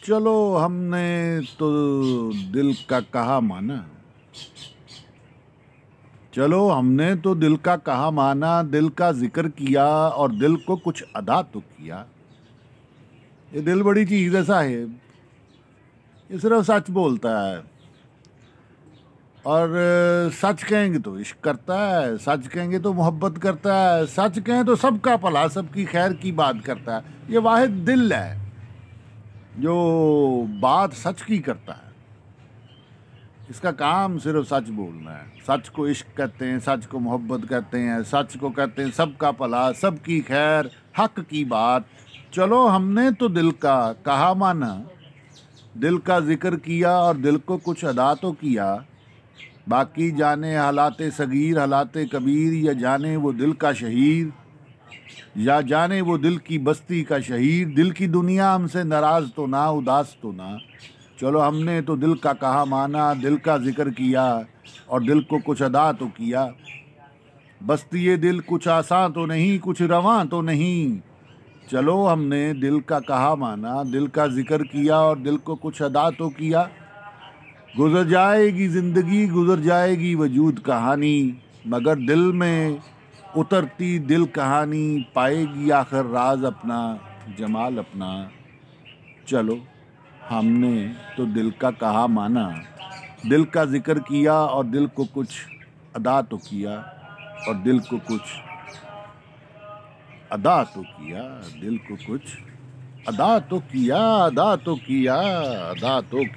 چلو ہم نے تو دل کا کہا مانا، چلو ہم نے تو دل کا کہا مانا، دل کا ذکر کیا اور دل کو کچھ ادا تو کیا۔ یہ دل بڑی چیز ہے صاحب، یہ صرف سچ بولتا ہے، اور سچ کہیں گے تو عشق کرتا ہے، سچ کہیں گے تو محبت کرتا ہے، سچ کہیں تو سب کا بھلا سب کی خیر کی بات کرتا ہے۔ یہ واحد دل ہے جو بات سچ کی کرتا ہے، اس کا کام صرف سچ بولنا ہے۔ سچ کو عشق کہتے ہیں، سچ کو محبت کہتے ہیں، سچ کو کہتے ہیں سب کا بھلا سب کی خیر حق کی بات۔ چلو ہم نے تو دل کا کہا مانا، دل کا ذکر کیا اور دل کو کچھ ادا تو کیا۔ باقی جانے حالات صغیر حالات کبیر، یا جانے وہ دل کا شہیر، یا جانے وہ دل کی بستی کا شہیر۔ دل کی دنیا ہم سے ناراض تو نہ، اداس تو نہ، چلو ہم نے تو دل کا کہا مانا، دل کا ذکر کیا اور دل کو کچھ ادا تو کیا۔ بستی یہ دل کچھ آساں تو نہیں، کچھ رواں تو نہیں، چلو ہم نے دل کا کہا مانا، دل کا ذکر کیا اور دل کو کچھ ادا تو کیا۔ گزر جائے گی زندگی، گزر جائے گی وجود کہانی، مگر دل میں اترتی دل کہانی پائے گی آخر راز اپنا، جمال اپنا۔ چلو ہم نے تو دل کا کہا مانا، دل کا ذکر کیا اور دل کو کچھ ادا تو کیا، اور دل کو کچھ ادا تو کیا، دل کو کچھ ادا تو کیا، ادا تو کیا، ادا تو کیا۔